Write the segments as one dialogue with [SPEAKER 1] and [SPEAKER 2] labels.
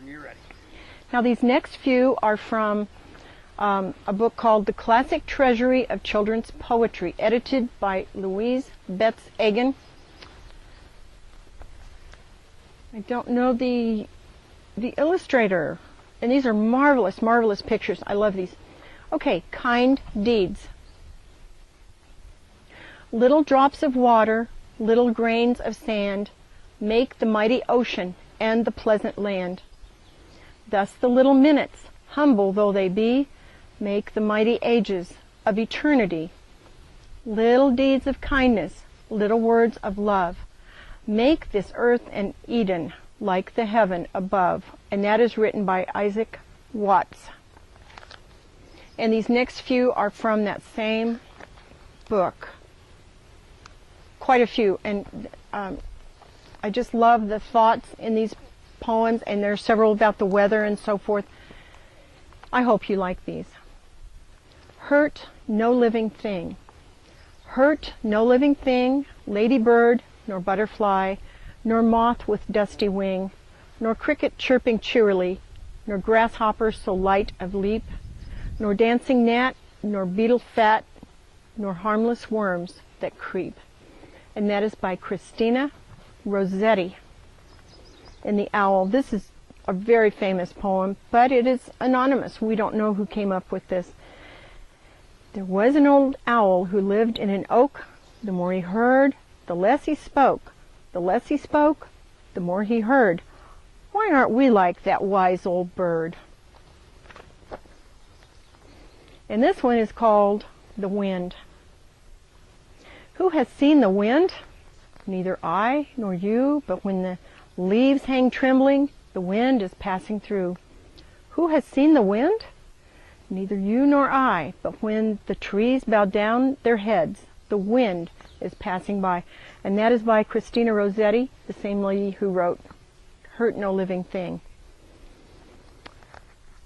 [SPEAKER 1] when you're ready.
[SPEAKER 2] Now these next few are from a book called The Classic Treasury of Children's Poetry, edited by Louise Betts Egan. I don't know the illustrator. And these are marvelous, marvelous pictures. I love these. Okay, kind deeds. Little drops of water, little grains of sand, make the mighty ocean and the pleasant land. Thus the little minutes, humble though they be, make the mighty ages of eternity. Little deeds of kindness, little words of love, make this earth an Eden like the heaven above. And that is written by Isaac Watts. And these next few are from that same book. Quite a few. And I just love the thoughts in these poems, and there are several about the weather and so forth. I hope you like these. Hurt no living thing. Hurt no living thing, ladybird, nor butterfly, nor moth with dusty wing, nor cricket chirping cheerily, nor grasshopper so light of leap, nor dancing gnat, nor beetle fat, nor harmless worms that creep. And that is by Christina Rossetti. And the Owl. This is a very famous poem, but it is anonymous. We don't know who came up with this. There was an old owl who lived in an oak. The more he heard, the less he spoke. The less he spoke, the more he heard. Why aren't we like that wise old bird? And this one is called The Wind. Who has seen the wind? Neither I nor you, but when the leaves hang trembling, the wind is passing through. Who has seen the wind? Neither you nor I, but when the trees bow down their heads, the wind is passing by. And that is by Christina Rossetti, the same lady who wrote Hurt No Living Thing.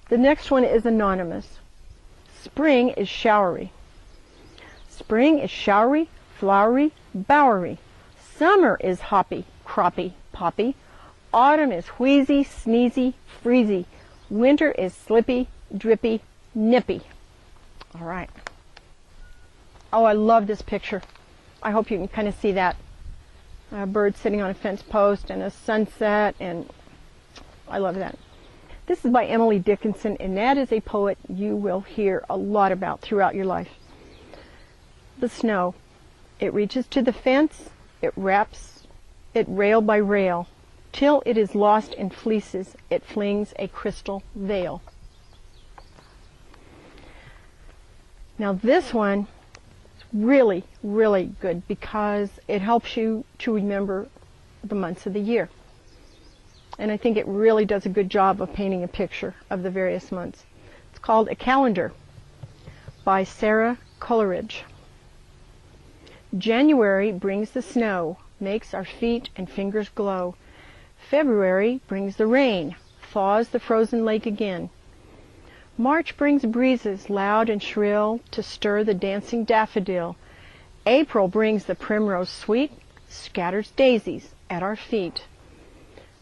[SPEAKER 2] The next one is anonymous. Spring is showery. Spring is showery, flowery, bowery. Summer is hoppy, croppy, poppy. Autumn is wheezy, sneezy, freezy. Winter is slippy, drippy, nippy. All right. Oh, I love this picture. I hope you can kind of see that. A bird sitting on a fence post and a sunset, and I love that. This is by Emily Dickinson, and that is a poet you will hear a lot about throughout your life. The snow. It reaches to the fence, it wraps it rail by rail, till it is lost in fleeces, it flings a crystal veil. Now this one really, really good because it helps you to remember the months of the year. And I think it really does a good job of painting a picture of the various months. It's called A Calendar by Sarah Coleridge. January brings the snow, makes our feet and fingers glow. February brings the rain, thaws the frozen lake again. March brings breezes loud and shrill to stir the dancing daffodil. April brings the primrose sweet, scatters daisies at our feet.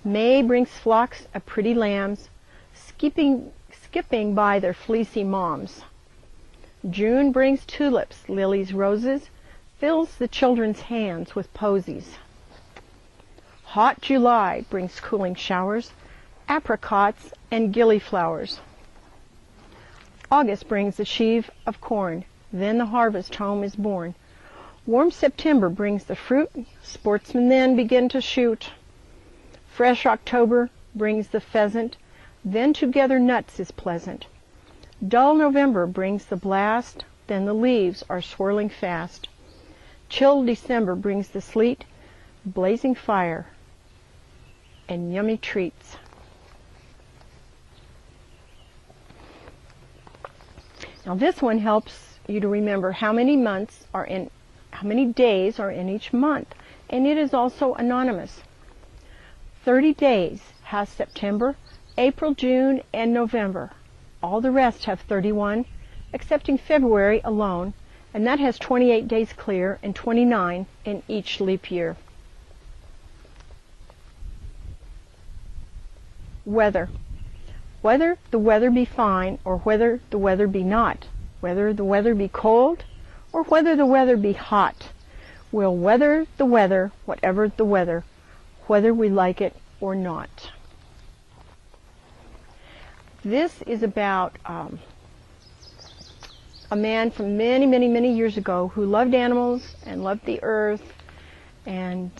[SPEAKER 2] May brings flocks of pretty lambs, skipping by their fleecy moms. June brings tulips, lilies, roses, fills the children's hands with posies. Hot July brings cooling showers, apricots and gillyflowers. August brings the sheaf of corn, then the harvest home is born. Warm September brings the fruit, sportsmen then begin to shoot. Fresh October brings the pheasant, then to gather nuts is pleasant. Dull November brings the blast, then the leaves are swirling fast. Chill December brings the sleet, blazing fire, and yummy treats. Now this one helps you to remember how many days are in each month, and it is also anonymous. 30 days has September, April, June, and November. All the rest have 31, excepting February alone, and that has 28 days clear and 29 in each leap year. Weather. Whether the weather be fine or whether the weather be not, whether the weather be cold or whether the weather be hot, we'll weather the weather, whatever the weather, whether we like it or not. This is about a man from many, many, many years ago who loved animals and loved the earth, and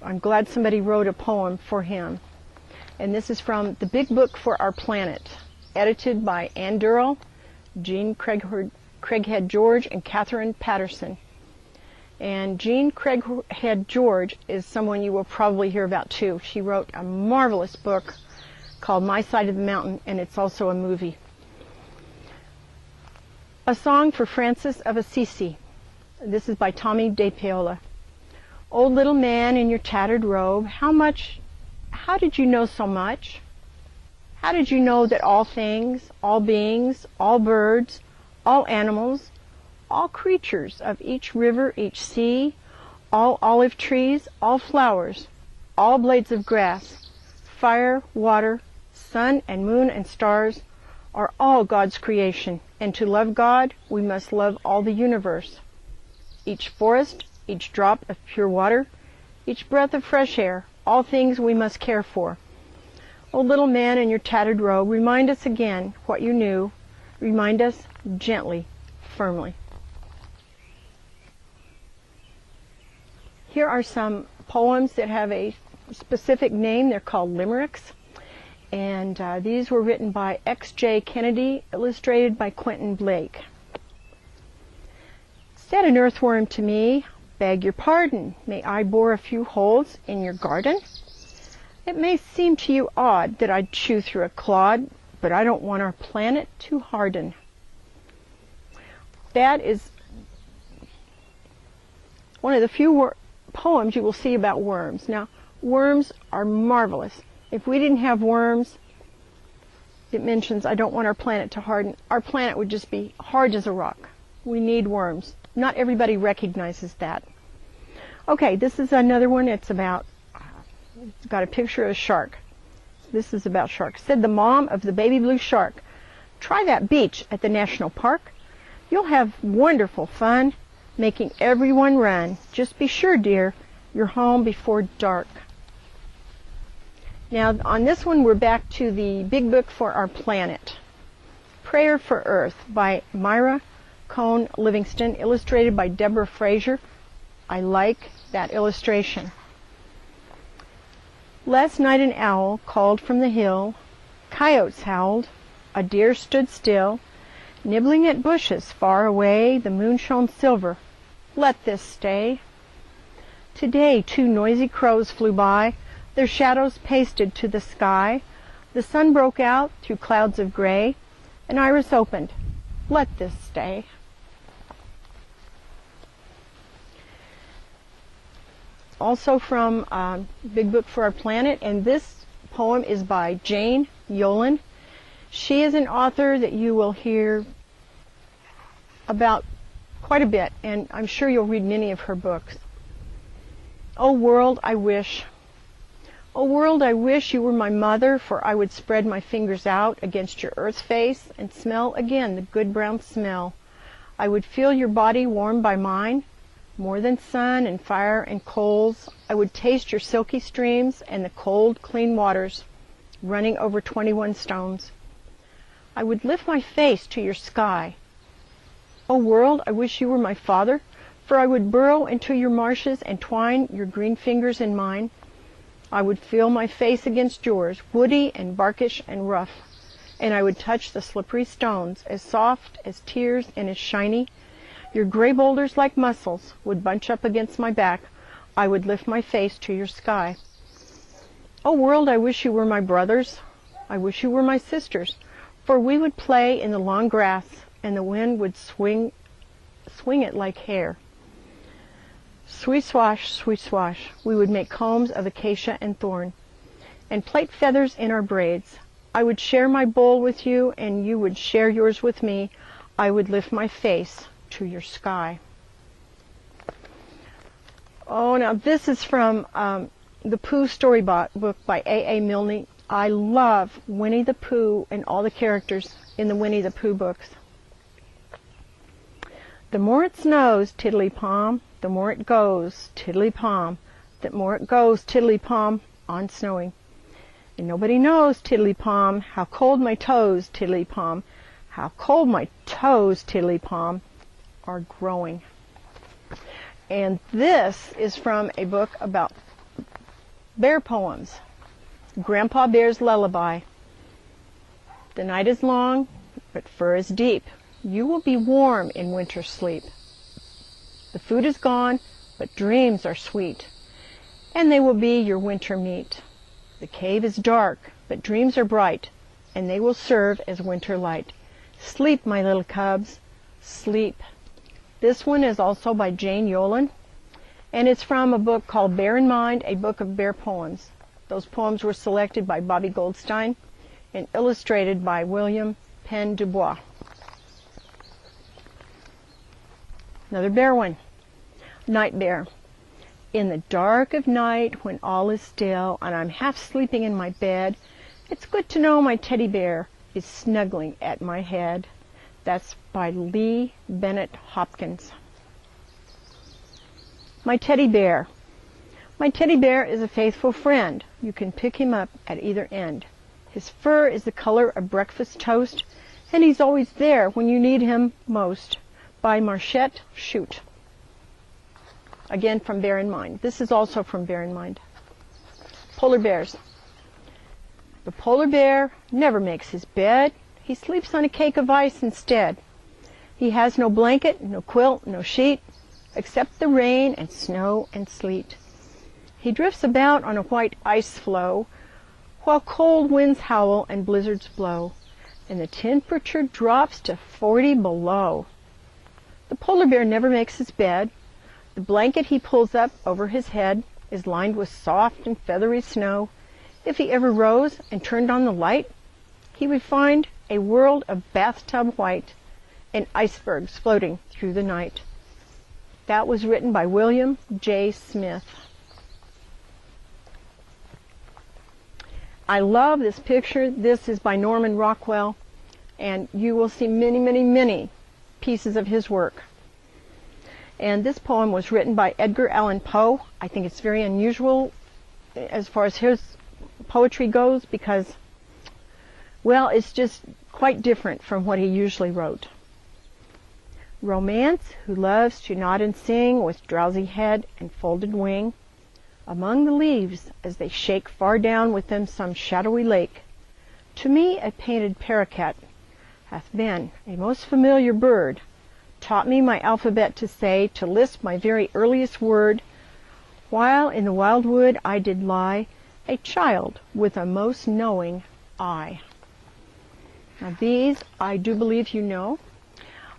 [SPEAKER 2] I'm glad somebody wrote a poem for him. And this is from The Big Book for Our Planet, edited by Ann Durrell, Jean Craighead George, and Catherine Patterson. And Jean Craighead George is someone you will probably hear about too. She wrote a marvelous book called My Side of the Mountain, and it's also a movie. A Song for Francis of Assisi. This is by Tommy De Paola. Oh, little man in your tattered robe, how did you know so much? How did you know that all things, all beings, all birds, all animals, all creatures of each river, each sea, all olive trees, all flowers, all blades of grass, fire, water, sun and moon and stars are all God's creation, and to love God we must love all the universe. Each forest, each drop of pure water, each breath of fresh air, all things we must care for. O little man in your tattered robe, remind us again what you knew. Remind us gently, firmly. Here are some poems that have a specific name. They're called limericks. And these were written by X.J. Kennedy, illustrated by Quentin Blake. Said an earthworm to me, beg your pardon, may I bore a few holes in your garden? It may seem to you odd that I'd chew through a clod, but I don't want our planet to harden. That is one of the few poems you will see about worms. Now, worms are marvelous. If we didn't have worms, it mentions, I don't want our planet to harden. Our planet would just be hard as a rock. We need worms. Not everybody recognizes that. Okay, this is another one. It's got a picture of a shark. This is about sharks. Said the mom of the baby blue shark, try that beach at the national park. You'll have wonderful fun making everyone run. Just be sure, dear, you're home before dark. Now, on this one, we're back to the Big Book for Our Planet. Prayer for Earth by Myra Cone Livingston, illustrated by Deborah Fraser. I like that illustration. Last night an owl called from the hill, coyotes howled, a deer stood still, nibbling at bushes far away, the moon shone silver. Let this stay. Today 2 noisy crows flew by, their shadows pasted to the sky. The sun broke out through clouds of gray, an iris opened. Let this stay. Also from Big Book for Our Planet, and this poem is by Jane Yolen. She is an author that you will hear about quite a bit, and I'm sure you'll read many of her books. Oh world, I wish. Oh world, I wish you were my mother, for I would spread my fingers out against your earth face and smell again the good brown smell. I would feel your body warmed by mine. More than sun and fire and coals, I would taste your silky streams and the cold, clean waters running over 21 stones. I would lift my face to your sky. O world, I wish you were my father, for I would burrow into your marshes and twine your green fingers in mine. I would feel my face against yours, woody and barkish and rough, and I would touch the slippery stones, as soft as tears and as shiny. Your gray boulders like mussels would bunch up against my back. I would lift my face to your sky. O world, I wish you were my brothers. I wish you were my sisters, for we would play in the long grass, and the wind would swing it like hair. Sweet swash, we would make combs of acacia and thorn, and plait feathers in our braids. I would share my bowl with you, and you would share yours with me. I would lift my face to your sky. Oh, now this is from the Pooh storybook by A.A. Milne. I love Winnie the Pooh and all the characters in the Winnie the Pooh books. The more it snows, tiddly-pom, the more it goes, tiddly-pom, the more it goes, tiddly-pom, on snowing. And nobody knows, tiddly-pom, how cold my toes, tiddly-pom, how cold my toes, tiddly-pom, are growing. And this is from a book about bear poems, Grandpa Bear's Lullaby. The night is long, but fur is deep. You will be warm in winter sleep. The food is gone, but dreams are sweet, and they will be your winter meat. The cave is dark, but dreams are bright, and they will serve as winter light. Sleep, my little cubs, sleep. This one is also by Jane Yolen, and it's from a book called Bear in Mind, a book of bear poems. Those poems were selected by Bobby Goldstein and illustrated by William Penn Dubois. Another bear one. Night Bear. In the dark of night, when all is still and I'm half sleeping in my bed, it's good to know my teddy bear is snuggling at my head. That's by Lee Bennett Hopkins. My teddy bear. My teddy bear is a faithful friend. You can pick him up at either end. His fur is the color of breakfast toast, and he's always there when you need him most. By Marchette Chute. Again from Bear in Mind. This is also from Bear in Mind. Polar bears. The polar bear never makes his bed. He sleeps on a cake of ice instead. He has no blanket, no quilt, no sheet, except the rain and snow and sleet. He drifts about on a white ice floe, while cold winds howl and blizzards blow, and the temperature drops to 40 below. The polar bear never makes his bed. The blanket he pulls up over his head is lined with soft and feathery snow. If he ever rose and turned on the light, he would find a world of bathtub white and icebergs floating through the night. That was written by William J. Smith. I love this picture. This is by Norman Rockwell, and you will see many, many, many pieces of his work. And this poem was written by Edgar Allan Poe. I think it's very unusual as far as his poetry goes because, well, it's just quite different from what he usually wrote. Romance, who loves to nod and sing with drowsy head and folded wing, among the leaves as they shake far down with them some shadowy lake, to me a painted paroquet hath been a most familiar bird, taught me my alphabet to say, to lisp my very earliest word, while in the wild wood I did lie, a child with a most knowing eye. Now these I do believe you know,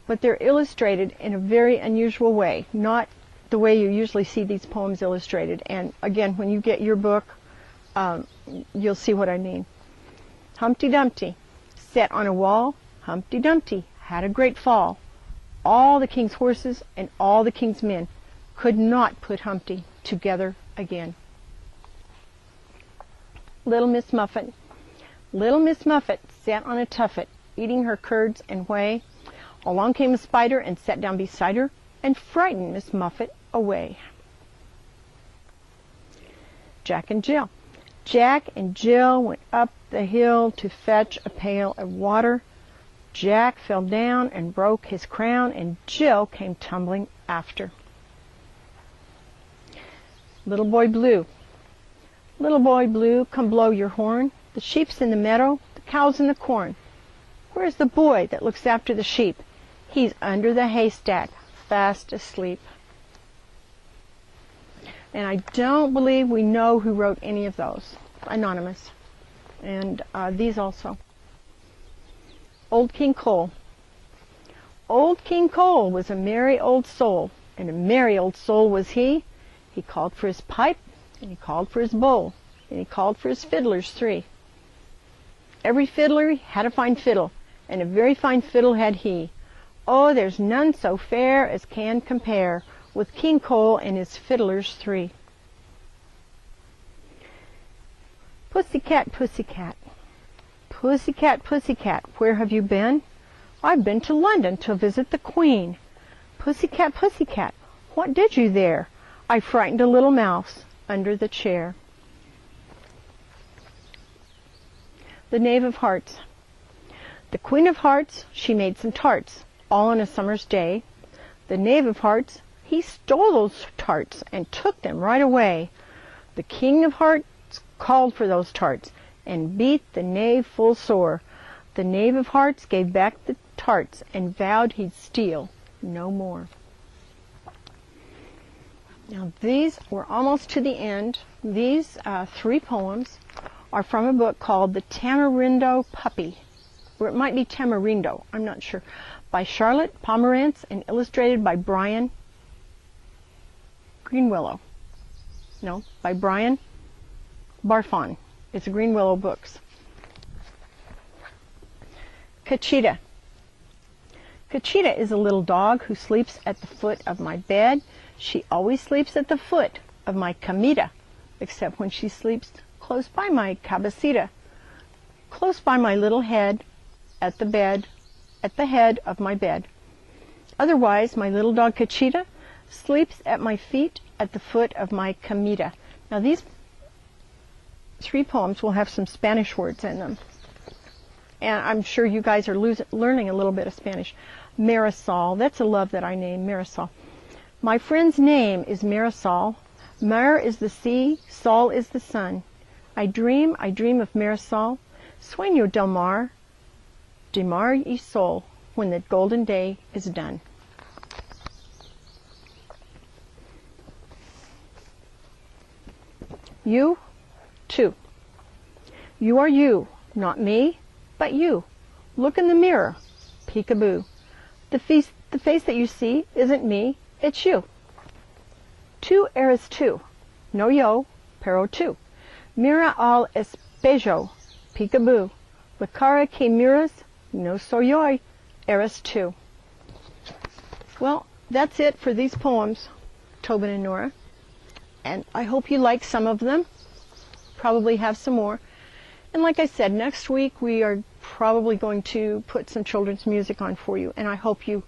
[SPEAKER 2] but they're illustrated in a very unusual way, not the way you usually see these poems illustrated. And again, when you get your book, you'll see what I mean. Humpty Dumpty sat on a wall. Humpty Dumpty had a great fall. All the king's horses and all the king's men could not put Humpty together again. Little Miss Muffet. Little Miss Muffet sat on a tuffet, eating her curds and whey. Along came a spider and sat down beside her and frightened Miss Muffet away. Jack and Jill. Jack and Jill went up the hill to fetch a pail of water. Jack fell down and broke his crown, and Jill came tumbling after. Little Boy Blue. Little Boy Blue, come blow your horn. The sheep's in the meadow, the cow's in the corn. Where's the boy that looks after the sheep? He's under the haystack, fast asleep. And I don't believe we know who wrote any of those. Anonymous. And these also. Old King Cole. Old King Cole was a merry old soul, and a merry old soul was he. He called for his pipe, and he called for his bowl, and he called for his fiddlers 3. Every fiddler had a fine fiddle, and a very fine fiddle had he. Oh, there's none so fair as can compare with King Cole and his fiddlers 3. Pussycat, pussycat. Pussycat, pussycat, where have you been? I've been to London to visit the Queen. Pussycat, pussycat, what did you there? I frightened a little mouse under the chair. The Knave of Hearts. The Queen of Hearts, she made some tarts, all on a summer's day. The Knave of Hearts, he stole those tarts and took them right away. The King of Hearts called for those tarts and beat the knave full sore. The Knave of Hearts gave back the tarts and vowed he'd steal no more. Now these, we're almost to the end. These 3 poems are from a book called The Tamarindo Puppy, or it might be Tamarindo, I'm not sure, by Charlotte Pomerantz and illustrated by Brian Greenwillow. No, by Brian Barfon. It's Greenwillow Books. Cachita. Cachita is a little dog who sleeps at the foot of my bed. She always sleeps at the foot of my camita, except when she sleeps close by my cabecita, close by my little head at the bed, at the head of my bed. Otherwise, my little dog Cachita sleeps at my feet at the foot of my camita. Now these 3 poems will have some Spanish words in them. And I'm sure you guys are learning a little bit of Spanish. Marisol, that's a love that I named, Marisol. My friend's name is Marisol. Mar is the sea, sol is the sun. I dream of Marisol. Sueño del mar, de mar y sol, when the golden day is done. You, too. You are you, not me, but you. Look in the mirror, peekaboo. The face that you see isn't me, it's you. Tú eres tú, no yo, pero tú. Mira al espejo, peekaboo. La cara que miras, no soy yo, eres tú. Well, that's it for these poems, Tobin and Nora. And I hope you like some of them. Probably have some more. And like I said, next week we are probably going to put some children's music on for you. And I hope you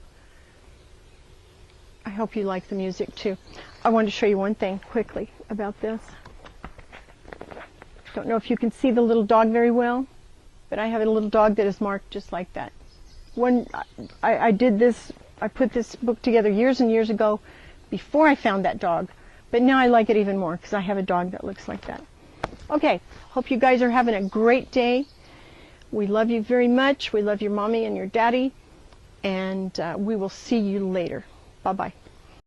[SPEAKER 2] like the music too. I wanted to show you one thing quickly about this. Don't know if you can see the little dog very well, but I have a little dog that is marked just like that. When I did this, I put this book together years and years ago before I found that dog. But now I like it even more because I have a dog that looks like that. Okay, hope you guys are having a great day. We love you very much. We love your mommy and your daddy. And we will see you later. Bye-bye.